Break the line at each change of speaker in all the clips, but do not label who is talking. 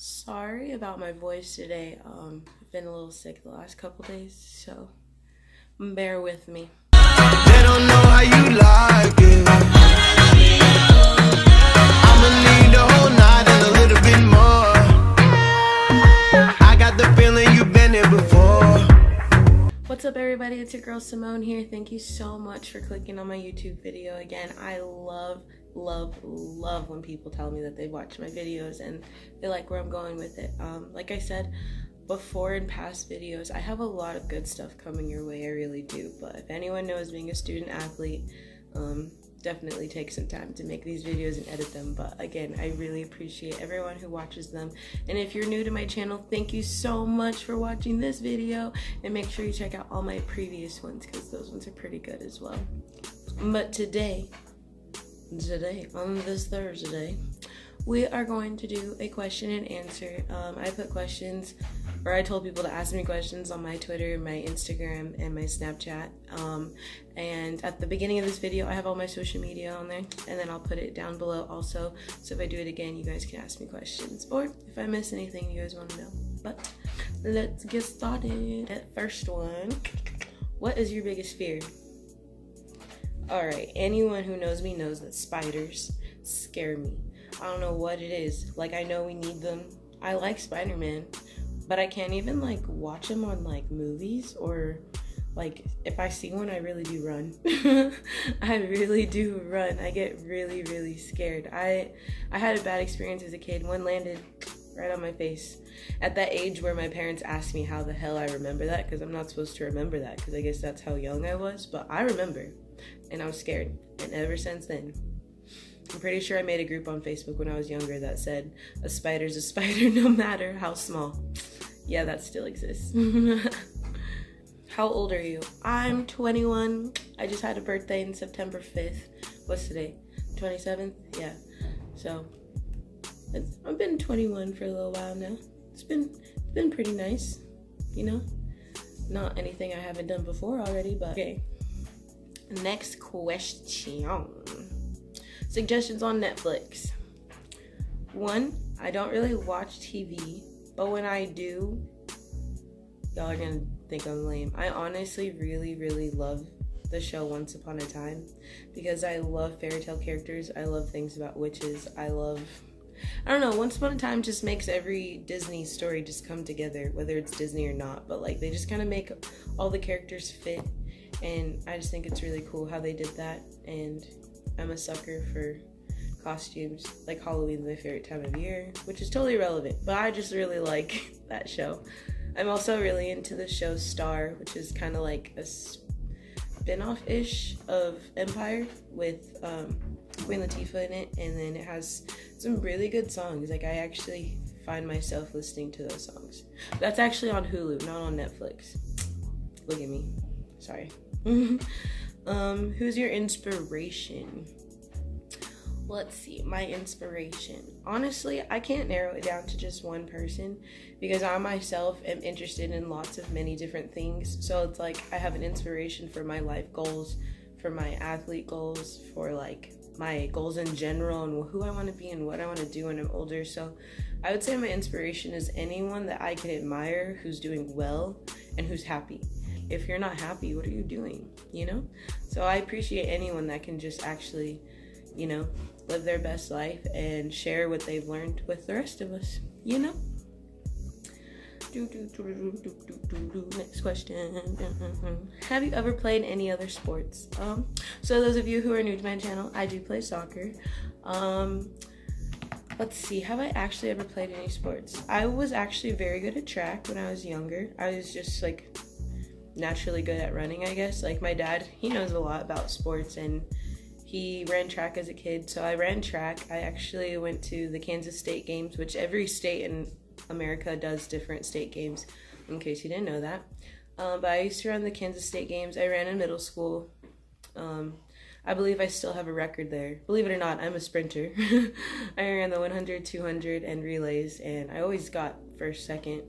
Sorry about my voice today. I've been a little sick the last couple days, so bear with me.
They don't know how you like it. I'ma need the whole night and a little bit more. I got the feeling you've been here before.
What's up, everybody? It's your girl Simone here. Thank you so much for clicking on my YouTube video again. I love when people tell me that they watch my videos and they like where I'm going with it. Like I said before in past videos, I have a lot of good stuff coming your way. I really do. But if anyone knows, being a student athlete, definitely take some time to make these videos and edit them. But again, I really appreciate everyone who watches them. And if you're new to my channel, thank you so much for watching this video, and make sure you check out all my previous ones because those ones are pretty good as well. But today on this Thursday, we are going to do a question and answer. I put questions, or I told people to ask me questions on my Twitter, my Instagram, and my Snapchat. And at the beginning of this video, I have all my social media on there, and then I'll put it down below also. So if I do it again, you guys can ask me questions, or if I miss anything you guys want to know. But let's get started. At first one, what is your biggest fear? Alright, anyone who knows me knows that spiders scare me. I don't know what it is. Like, I know we need them. I like Spider-Man, but I can't even like watch him on like movies, or like if I see one, I really do run. I really do run. I get really scared. I had a bad experience as a kid. One landed right on my face at that age where my parents asked me how the hell I remember that, because I'm not supposed to remember that, because I guess that's how young I was, but I remember, and I was scared. And ever since then, I'm pretty sure I made a group on Facebook when I was younger that said, a spider's a spider no matter how small. Yeah, that still exists. How old are you? I'm 21. I just had a birthday on September 5th. What's today? 27th? Yeah. So I've been 21 for a little while now. It's been pretty nice, you know? Not anything I haven't done before already, but okay. Next question. Suggestions on Netflix. One, I don't really watch TV, but when I do, y'all are gonna think I'm lame. I honestly really love the show Once Upon a Time, because I love fairy tale characters. I love things about witches. I don't know, Once Upon a Time just makes every Disney story just come together, whether it's Disney or not, but like they just kind of make all the characters fit, and I just think it's really cool how they did that. And I'm a sucker for costumes. Like, Halloween's my favorite time of year, which is totally irrelevant, but I just really like that show. I'm also really into the show Star, which is kind of like a spin-off-ish of Empire with Queen Latifah in it, and then it has some really good songs. Like, I actually find myself listening to those songs. That's actually on Hulu, not on Netflix. Look at me. Sorry. Who's your inspiration? Let's see, my inspiration. Honestly, I can't narrow it down to just one person, because I myself am interested in many different things. So it's like I have an inspiration for my life goals, for my athlete goals, for like my goals in general, and who I want to be and what I want to do when I'm older. So I would say my inspiration is anyone that I can admire who's doing well and who's happy. If you're not happy, what are you doing, you know? So I appreciate anyone that can just actually, you know, live their best life and share what they've learned with the rest of us, you know? Next question. Have you ever played any other sports? So those of you who are new to my channel, I do play soccer. Let's see, have I actually ever played any sports? I was actually very good at track when I was younger. I was just like naturally good at running, I guess. Like, my dad, he knows a lot about sports, and he ran track as a kid, so I ran track. I actually went to the Kansas State games, which every state in America does different state games, in case you didn't know that. But I used to run the Kansas State games. I ran in middle school. I believe I still have a record there. Believe it or not, I'm a sprinter. I ran the 100, 200, and relays, and I always got first, second.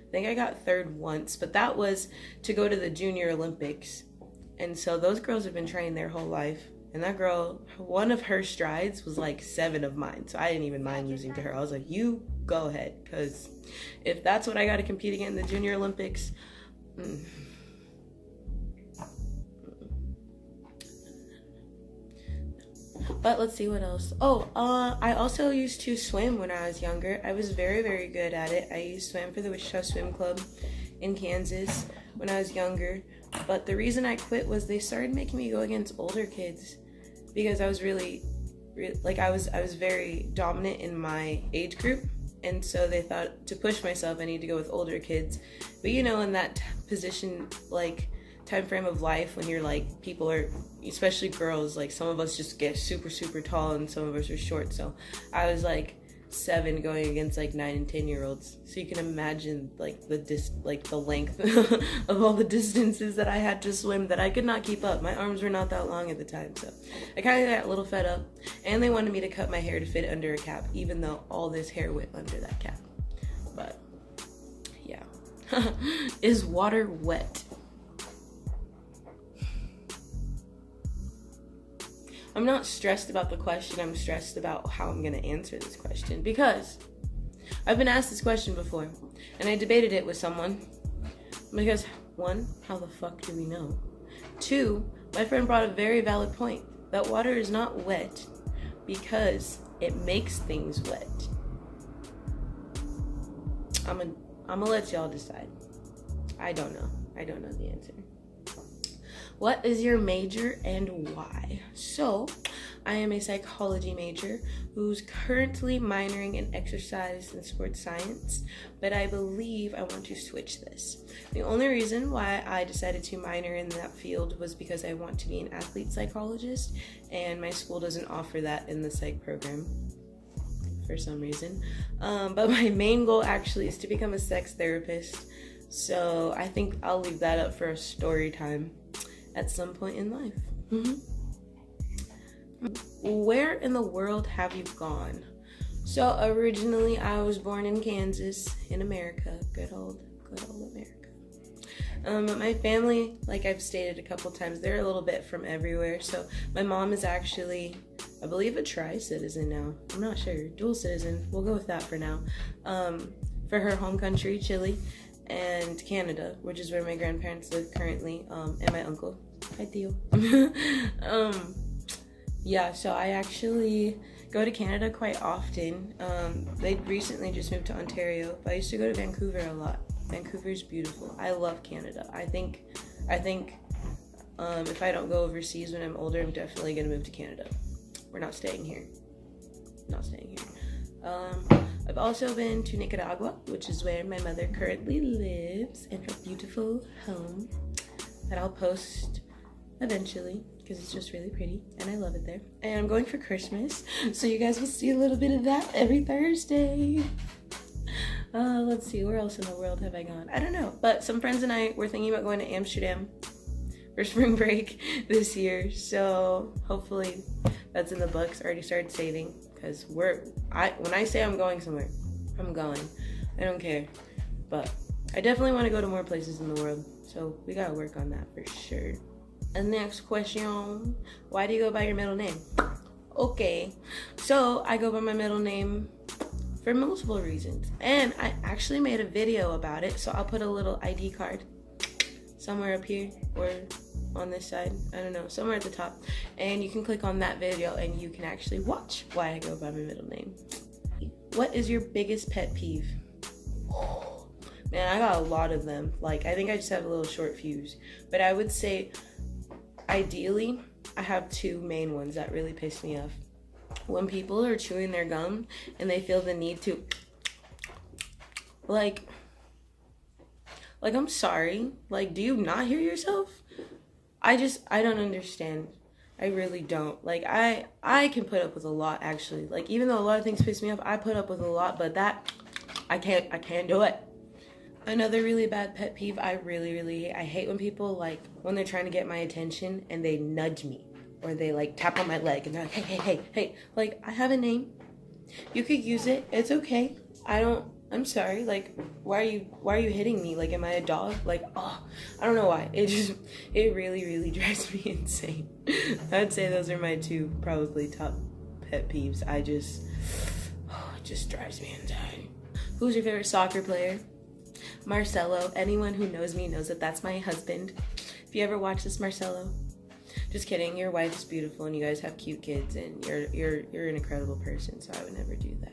I think I got third once, but that was to go to the Junior Olympics. And so those girls have been training their whole life. And that girl, one of her strides was like 7 of mine. So I didn't even mind losing to her. I was like, you go ahead, because if that's what I got to compete against in the Junior Olympics, But let's see what else. I also used to swim when I was younger. I was very, very good at it. I used to swim for the Wichita Swim Club in Kansas when I was younger. But the reason I quit was they started making me go against older kids because I was I was very dominant in my age group. And so they thought to push myself, I need to go with older kids. But in that position, time frame of life when you're people are, especially girls, some of us just get super, super tall and some of us are short. So I was 7 going against 9 and 10-year-olds. So you can imagine the length of all the distances that I had to swim that I could not keep up. My arms were not that long at the time. So I kind of got a little fed up, and they wanted me to cut my hair to fit under a cap, even though all this hair went under that cap. But yeah. Is water wet? I'm not stressed about the question. I'm stressed about how I'm going to answer this question because I've been asked this question before and I debated it with someone because 1, how the fuck do we know? 2, my friend brought a very valid point that water is not wet because it makes things wet. I'm gonna let y'all decide. I don't know the answer. What is your major and why? So, I am a psychology major who's currently minoring in exercise and sports science, but I believe I want to switch this. The only reason why I decided to minor in that field was because I want to be an athlete psychologist, and my school doesn't offer that in the psych program for some reason. But my main goal actually is to become a sex therapist, so I think I'll leave that up for a story time at some point in life. Where in the world have you gone? So originally I was born in Kansas in America, good old America. But my family, like I've stated a couple times, they're a little bit from everywhere. So my mom is actually, I believe, a tri-citizen now. I'm not sure, dual citizen. We'll go with that for now. For her home country, Chile, and Canada, which is where my grandparents live currently, and my uncle. Hi, Theo. Yeah, so I actually go to Canada quite often. They recently just moved to Ontario, but I used to go to Vancouver a lot. Vancouver's beautiful. I love Canada. I think if I don't go overseas when I'm older, I'm definitely gonna move to Canada. We're not staying here. I've also been to Nicaragua, which is where my mother currently lives, in her beautiful home that I'll post eventually because it's just really pretty and I love it there. And I'm going for Christmas, so you guys will see a little bit of that every Thursday. Let's see, where else in the world have I gone? I don't know, but some friends and I were thinking about going to Amsterdam for spring break this year, so hopefully that's in the books. I already started saving because when I say I'm going somewhere, I'm going. I don't care, but I definitely want to go to more places in the world, so we gotta work on that for sure. And next question, why do you go by your middle name? Okay, so I go by my middle name for multiple reasons, and I actually made a video about it, so I'll put a little ID card somewhere up here or on this side, I don't know, somewhere at the top, and you can click on that video and you can actually watch why I go by my middle name. What is your biggest pet peeve? Man, I got a lot of them. I think I just have a little short fuse, but I would say ideally I have 2 main ones that really piss me off. When people are chewing their gum and they feel the need to I'm sorry, do you not hear yourself? I don't understand. I really don't. I can put up with a lot, actually. Even though a lot of things piss me off, I put up with a lot, but that I can't do it. Another really bad pet peeve I really hate. I hate when people when they're trying to get my attention and they nudge me or they tap on my leg and they're like, hey. I have a name. You could use it. It's okay. I'm sorry. Why are you hitting me? Am I a dog? I don't know why. It really drives me insane. I'd say those are my 2 probably top pet peeves. It just drives me insane. Who's your favorite soccer player? Marcelo. Anyone who knows me knows that that's my husband. If you ever watch this, Marcelo, just kidding. Your wife is beautiful and you guys have cute kids and you're an incredible person, so I would never do that.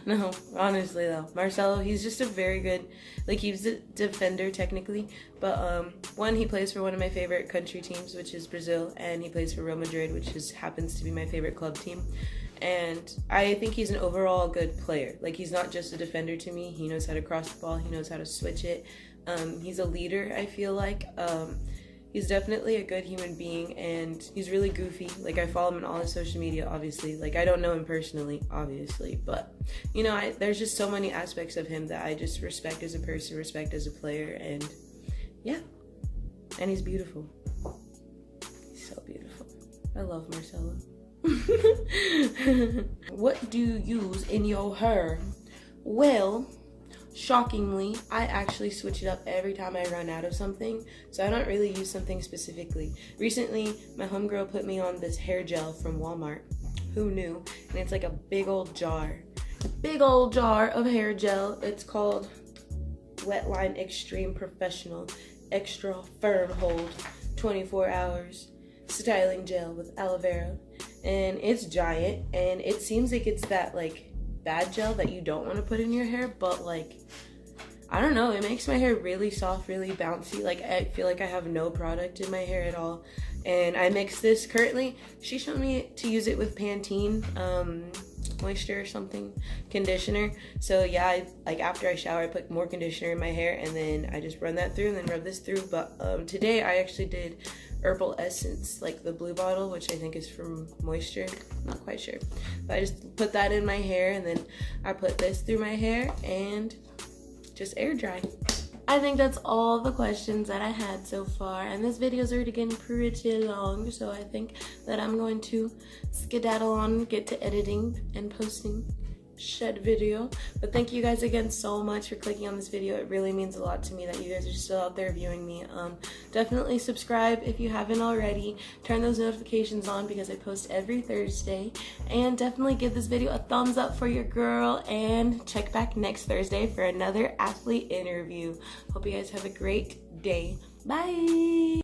No, honestly though, Marcelo, he's just a very good, like, he's a defender technically, but one, he plays for one of my favorite country teams, which is Brazil, and he plays for Real Madrid, which happens to be my favorite club team. And I think he's an overall good player. Like, he's not just a defender to me. He knows how to cross the ball, he knows how to switch it. He's a leader, I feel like. He's definitely a good human being, and he's really goofy. Like, I follow him on all his social media, obviously. Like, I don't know him personally, obviously, but, you know, there's just so many aspects of him that I just respect as a person, respect as a player, and yeah. And he's beautiful. He's so beautiful. I love Marcelo. What do you use in your hair? Well, shockingly, I actually switch it up every time I run out of something, so I don't really use something specifically. Recently, my homegirl put me on this hair gel from Walmart. Who knew? And it's like a big old jar of hair gel. It's called Wetline Extreme Professional Extra Firm Hold 24 Hours Styling Gel with Aloe Vera. And it's giant, and it seems like it's that, like, bad gel that you don't want to put in your hair, but, like, I don't know, it makes my hair really soft, really bouncy. Like, I feel like I have no product in my hair at all. And I mix this currently. She showed me to use it with Pantene moisture or something, conditioner. So yeah, like, after I shower, I put more conditioner in my hair, and then I just run that through and then rub this through. But today I actually did Herbal Essence, like the blue bottle, which I think is from Moisture, not quite sure, but I just put that in my hair, and then I put this through my hair and just air dry. I think that's all the questions that I had so far, and this video is already getting pretty long, so I think that I'm going to skedaddle on, get to editing and posting shed video. But thank you guys again so much for clicking on this video. It really means a lot to me that you guys are still out there viewing me. Definitely subscribe if you haven't already. Turn those notifications on because I post every Thursday, and definitely give this video a thumbs up for your girl, and check back next Thursday for another athlete interview. Hope you guys have a great day. Bye.